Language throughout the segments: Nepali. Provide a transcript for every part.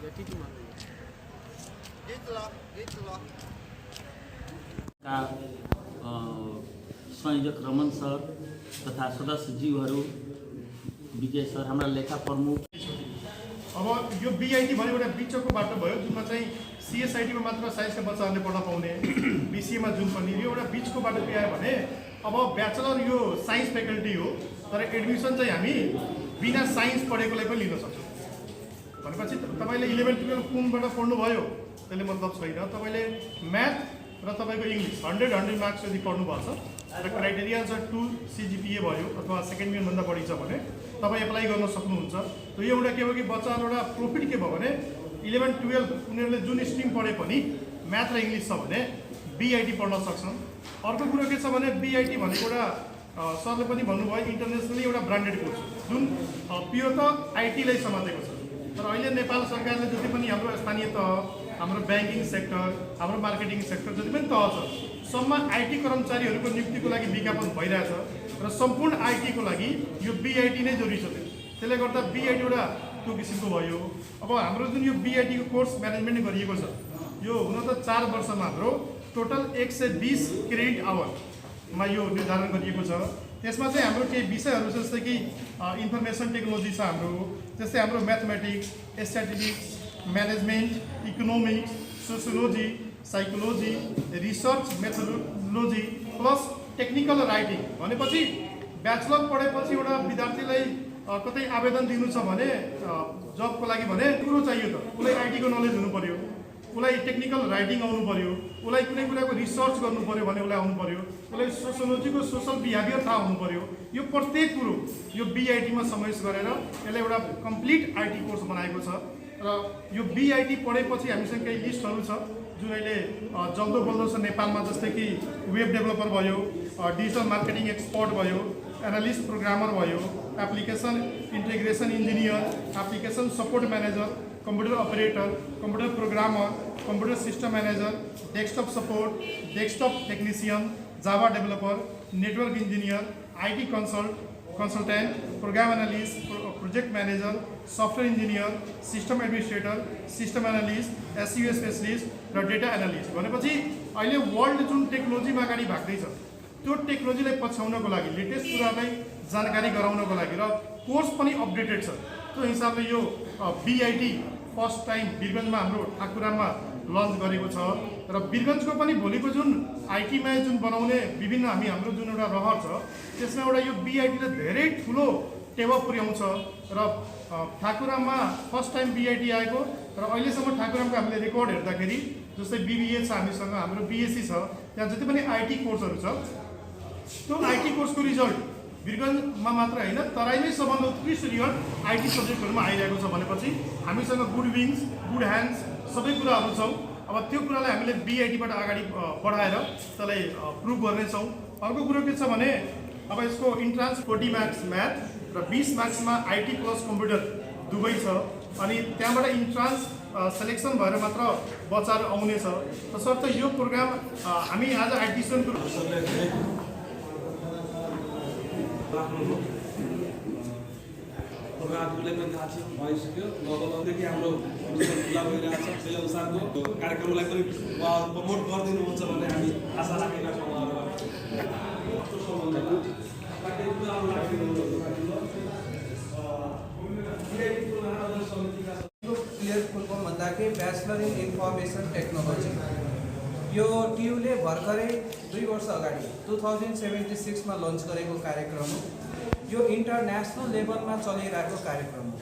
का संयोजक रमन सर तथा सदस्यज्यूहरू विजय सर हाम्रा लेखा प्रमुख। अब यो बीआईटी भने एउटा बिचको बाटो भयो जुनमा चाहिँ सीएसआईटीमा मात्र साइन्सका बच्चाहरूले पढ्न पाउने, बीसीएमा जुन पनि यो एउटा बिचको बाटो के आयो भने अब ब्याचलर यो साइन्स फ्याकल्टी हो तर एडमिसन चाहिँ हामी बिना साइन्स पढेकोलाई पनि लिन सक्छौँ भनेपछि तपाईँले 11-12 कुनबाट पढ्नुभयो त्यसले मतलब छैन। तपाईँले म्याथ र तपाईँको इङ्ग्लिस 100 मार्क्स यदि पढ्नुभएको छ र क्राइटेरिया छ 2 CGPA भयो अथवा सेकेन्ड इयरभन्दा बढी छ भने तपाईँ एप्लाई गर्न सक्नुहुन्छ। त यो एउटा के हो कि बच्चाहरू एउटा प्रफिट के भयो भने 11-12 उनीहरूले जुन स्ट्रिम पढे पनि म्याथ र इङ्ग्लिस छ भने बीआईटी पढ्न सक्छन्। अर्को कुरो के छ भने बीआईटी भनेको एउटा सरले पनि भन्नुभयो इन्टरनेसनली एउटा ब्रान्डेड कोर्स जुन प्योर त आइटीलाई समातेको छ। तर अहिले नेपाल सरकारले जति पनि हाम्रो स्थानीय तह, हाम्रो ब्याङ्किङ सेक्टर, हाम्रो मार्केटिङ सेक्टर जति पनि तह छ सबमा आइटी कर्मचारीहरूको नियुक्तिको लागि विज्ञापन भइरहेछ र सम्पूर्ण आइटीको लागि यो बीआईटी नै जरुरी छ। त्यसले गर्दा बीआईटी एउटा त्यो किसिमको भयो। अब हाम्रो जुन यो बीआईटीको कोर्स म्यानेजमेन्ट गरिएको छ यो हुन त 4 वर्षमा हाम्रो टोटल 120 क्रेडिट आवरमा यो निर्धारण गरिएको छ। त्यसमा चाहिँ हाम्रो केही विषयहरू जस्तै कि इन्फर्मेसन टेक्नोलोजी छ हाम्रो, जस्तै हाम्रो mathematics, statistics, management, economics, sociology, psychology, research methodology plus technical writing. भनेपछि ब्याचलर पढेपछि एउटा विद्यार्थीलाई कतै आवेदन दिनु छ भने जबको लागि भने कुरो चाहियो त उसलाई आइटीको नलेज हुनु पर्यो, उसलाई टेक्निकल राइटिङ आउनु पर्यो, उसलाई कुनै कुराको रिसर्च गर्नु पर्यो भने उसलाई आउनु पर्यो, उसलाई सोसियोलोजीको सोसल बिहेभियर थाहा हुनु पर्यो। यो प्रत्येक कुरो यो बीआईटीमा समावेश गरेर यसले एउटा कम्प्लिट आइटी कोर्स बनाएको छ। र यो बीआईटी पढेपछि हामीसँग केही लिस्टहरू छ जुन अहिले जल्दो बल्दो छ नेपालमा, जस्तै कि वेब डेभलपर भयो, डिजिटल मार्केटिङ एक्सपर्ट भयो, एनालिस्ट प्रोग्रामर भयो, application integration engineer, application support manager, computer operator, computer programmer, computer system manager, desktop support, desktop technician, Java developer, network engineer, IT consultant, program analyst, project manager, software engineer, system administrator, system analyst, SEO specialist र डेटा एनालिस्ट। भनेपछि अहिले वर्ल्ड जुन टेक्नोलोजीमा अगाडि भाग्दैछ त्यो टेक्नोलोजीलाई पछ्याउनको लागि लेटेस्ट कुरालाई जानकारी गराउनको लागि र कोर्स पनि अपडेटेड छ। त्यो हिसाबले यो बीआईटी फर्स्ट टाइम वीरगन्जमा हाम्रो ठाकुरामा लन्च गरेको छ र वीरगन्जको पनि भोलिको जुन आइटीमा जुन बनाउने विभिन्न हाम्रो जुन एउटा रहर छ त्यसमा एउटा यो बीआईटीले धेरै ठुलो टेवा पुर्याउँछ र ठाकुरामा फर्स्ट टाइम बीआईटी आएको र अहिलेसम्म ठाकुरामको हामीले रेकर्ड हेर्दाखेरि जस्तै बीबीए छ हामीसँग, हाम्रो बीएससी छ, त्यहाँ जति पनि आइटी कोर्सहरू छ त्यो आइटी कोर्सको रिजल्ट वीरगन्जमा मात्र होइन तराईमै सबभन्दा उत्कृष्ट रिजल्ट आइटी सब्जेक्टहरूमा आइरहेको छ। भनेपछि हामीसँग गुड विङ्स, गुड ह्यान्ड्स सबै कुराहरू छौँ। अब त्यो कुरालाई हामीले बीआईटीबाट अगाडि बढाएर त्यसलाई प्रुभ गर्नेछौँ। अर्को कुरो के छ भने अब यसको इन्ट्रान्स 40 मार्क्स म्याथ र 20 मार्क्समा आइटी प्लस कम्प्युटर दुवै छ अनि त्यहाँबाट इन्ट्रान्स सेलेक्सन भएर मात्र बच्चाहरू आउने छ। तसर्थ यो प्रोग्राम हामी आज आइटिसनको आफूलाई पनि थाहा छ भइसक्यो लगभगदेखि हाम्रो खुला भइरहेको छ। त्यही अनुसारको कार्यक्रमलाई पनि उहाँहरू प्रमोट गरिदिनुहुन्छ भन्ने हामी आशा राखेका छौँ। क्लियर फुल फर्म भन्दाखेरि ब्याचलर इन इन्फर्मेसन टेक्नोलोजी। यो टियुले भर्खरै 2 वर्ष अगाडि 2076 मा लन्च गरेको कार्यक्रम हो। यो इन्टरनेसनल लेभलमा चलिरहेको कार्यक्रम हो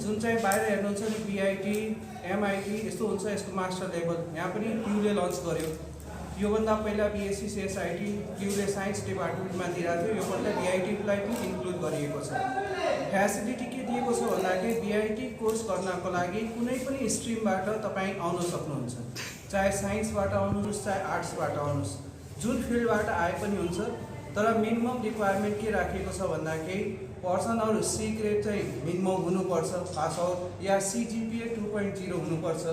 जुन चाहिँ बाहिर हेर्नुहुन्छ नि बीआईटी, एमआईटी यस्तो हुन्छ यसको मास्टर लेभल, यहाँ पनि टियुले लन्च गर्यो। योभन्दा पहिला बीएससी सीएसआईटी टियुले साइन्स डिपार्टमेन्टमा दिइरहेको थियो, योपल्ट बीआईटीलाई पनि इन्क्लुड गरिएको छ। फ्यासिलिटी के दिएको छ भन्दाखेरि बीआईटी कोर्स गर्नको लागि कुनै पनि स्ट्रिमबाट तपाईँ आउन सक्नुहुन्छ, चाहे साइन्सबाट आउनुहोस् चाहे आर्ट्सबाट आउनुहोस्, जुन फिल्डबाट आए पनि हुन्छ। तर मिनिमम रिक्वायरमेन्ट के राखेको छ भन्दाखेरि पर्सनहरू सी ग्रेड चाहिँ मिनिमम हुनुपर्छ पास आउट या सीजीपीए 2.0 हुनुपर्छ।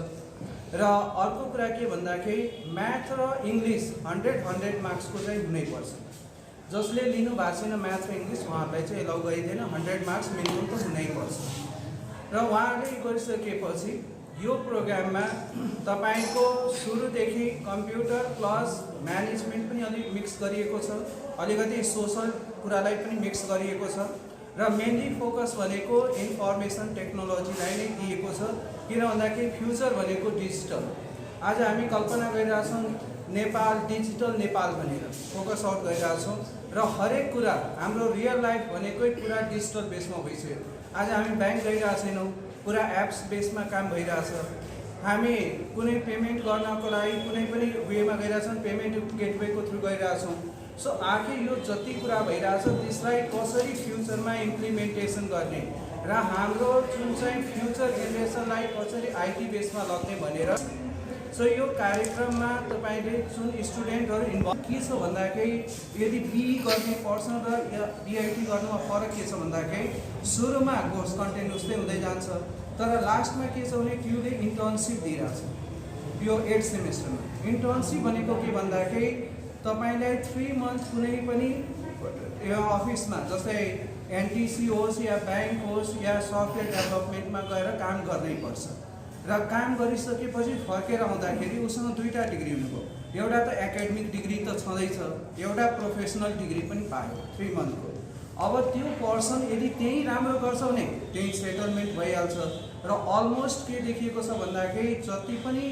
र अर्को कुरा के भन्दाखेरि म्याथ र इङ्ग्लिस 100 मार्क्सको चाहिँ हुनैपर्छ। जसले लिनु भएको छैन म्याथ र इङ्ग्लिस उहाँहरूलाई चाहिँ एलाउ गरिँदैन, 100 मार्क्स मिनिमम त हुनैपर्छ। र उहाँहरूले गरिसकेपछि यो प्रोग्राममा तपाईँको सुरुदेखि कम्प्युटर प्लस म्यानेजमेन्ट पनि अलिक मिक्स गरिएको छ, अलिकति सोसल कुरालाई पनि मिक्स गरिएको छ र मेनली फोकस भनेको इन्फर्मेसन टेक्नोलोजीलाई नै दिएको छ। किन भन्दाखेरि फ्युचर भनेको डिजिटल। आज हामी कल्पना गरिरहेछौँ नेपाल डिजिटल नेपाल भनेर फोकस आउट गरिरहेछौँ र हरेक कुरा हाम्रो रियल लाइफ भनेकै पुरा डिजिटल बेसमा भइसक्यो। आज हामी ब्याङ्क गइरहेको छैनौँ, पुरा एप्स बेसमा काम भइरहेछ। हामी कुनै पेमेन्ट गर्नको लागि कुनै पनि वेमा गइरहेछौँ, पेमेन्ट गेटवेको थ्रु गइरहेछौँ। सो आखिर यो जति कुरा भइरहेछ त्यसलाई कसरी फ्युचरमा इम्प्लिमेन्टेसन गर्ने र हाम्रो जुन चाहिँ फ्युचर जेनेरेसनलाई कसरी आइटी बेसमा लग्ने भनेर। सो यो कार्यक्रममा तपाईँले जुन स्टुडेन्टहरू इन्भल्भ के छ भन्दाखेरि यदि बिई गर्ने पर्सन र बिआइटी गर्नुमा फरक के छ भन्दाखेरि सुरुमा कोर्स कन्टेन्ट उस्तै हुँदै जान्छ, तर लास्टमा के छ भने ट्युले इन्टर्नसिप दिइरहेछ। यो 8 सेमेस्टरमा इन्टर्नसिप भनेको के भन्दाखेरि तपाईँलाई 3 मन्थ कुनै पनि अफिसमा जस्तै एनटिसी होस् या ब्याङ्क होस् या सफ्टवेयर डेभलपमेन्टमा गएर काम गर्नै पर्छ र काम गरिसकेपछि फर्केर आउँदाखेरि उसँग 2टा डिग्री हुनुभयो। एउटा त एकाडेमिक डिग्री त छँदैछ, एउटा प्रोफेसनल डिग्री पनि पायो 3 मन्थको। अब त्यो पर्सन यदि त्यही राम्रो गर्छ भने त्यही सेटलमेन्ट भइहाल्छ र अलमोस्ट के देखिएको छ भन्दाखेरि जति पनि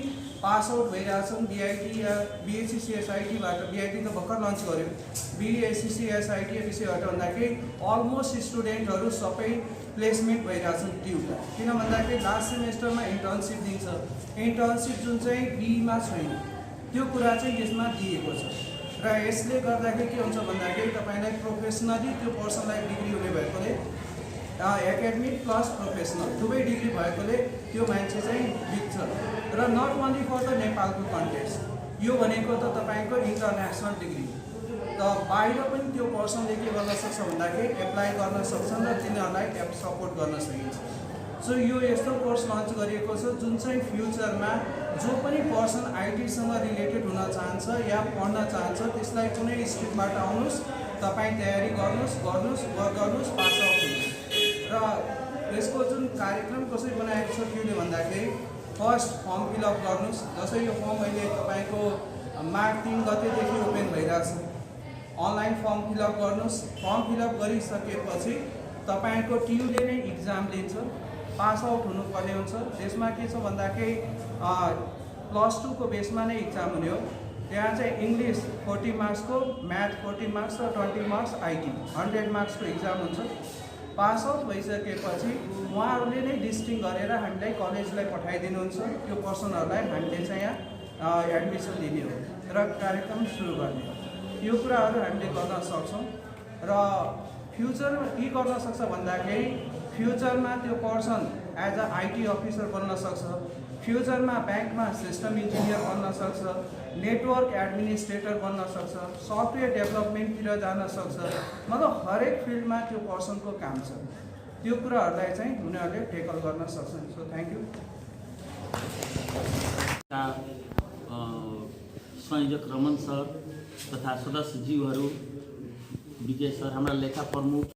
पास आउट भइरहेछन् बिआइटी या बिएससी-सिएसआइटीबाट, बिआइटी त भर्खर लन्च गर्यो, बिएससी-सिएसआइटी विषयबाट भन्दाखेरि अलमोस्ट स्टुडेन्टहरू सबै प्लेसमेन्ट भइरहेछन् ट्युबमा। किन भन्दाखेरि लास्ट सेमेस्टरमा इन्टर्नसिप दिन्छ, इन्टर्नसिप जुन चाहिँ बीमा छैन त्यो कुरा चाहिँ यसमा दिएको छ र यसले गर्दाखेरि के हुन्छ भन्दाखेरि तपाईँलाई प्रोफेसनली त्यो पर्सनलाई डिग्री हुने भएकोले एकाडेमिक प्लस प्रोफेसनल दुवै डिग्री भएकोले त्यो मान्छे चाहिँ बित्छ र नट ओन्ली फर द नेपालको कन्टेक्स्ट, यो भनेको त तपाईँको इन्टरनेसनल डिग्री त बाहिर पनि त्यो पर्सनले के गर्न सक्छ भन्दाखेरि एप्लाई गर्न सक्छन् र तिनीहरूलाई सपोर्ट गर्न सकिन्छ। सो यो यस्तो कोर्स लन्च गरिएको छ जुन चाहिँ फ्युचरमा जो पनि पर्सन आइटीसँग रिलेटेड हुन चाहन्छ या पढ्न चाहन्छ त्यसलाई कुनै स्ट्रिमबाट आउनुहोस्, तपाईँ तयारी गर्नुहोस्, पास आउट हुनुहोस्। र यसको जुन कार्यक्रम कसरी बनाएको छ ट्युले भन्दाखेरि फर्स्ट फर्म फिलअप गर्नुहोस्। जस्तै यो फर्म अहिले तपाईँको मार्च 3 गतेदेखि ओपन भइरहेछ, अनलाइन फर्म फिलअप गर्नुहोस्। फर्म फिलअप गरिसकेपछि तपाईँको ट्युले नै इक्जाम लिन्छ, पास आउट हुनुपर्ने हुन्छ। त्यसमा के छ भन्दाखेरि +2 को बेसमा नै इक्जाम हुने हो। त्यहाँ चाहिँ इङ्ग्लिस 40 मार्क्सको, म्याथ 40 मार्क्स र 20 मार्क्स आइटी 100 मार्क्सको इक्जाम हुन्छ। पास आउट भइसकेपछि उहाँहरूले नै लिस्टिङ गरेर हामीलाई कलेजलाई पठाइदिनुहुन्छ, त्यो पर्सनहरूलाई हामीले चाहिँ यहाँ एडमिसन दिने हो र कार्यक्रम सुरु गर्ने हो। यो कुराहरू हामीले गर्न सक्छौँ र फ्युचरमा के गर्न सक्छ भन्दाखेरि फ्युचरमा त्यो person as a IT officer बन्न सक्छ, फ्युचरमा ब्याङ्कमा सिस्टम इन्जिनियर बन्न सक्छ, नेटवर्क एडमिनिस्ट्रेटर बन्न सक्छ, सफ्टवेयर डेभलपमेन्टतिर जान सक्छ। मतलब हरेक फिल्डमा त्यो पर्सनको काम छ। त्यो कुराहरूलाई चाहिँ उनीहरूले टेकल गर्न सक्छन्। So thank you. संयोजक रमन सर तथा सदस्यज्यूहरू, विजय सर, हाम्रा लेखा प्रमुख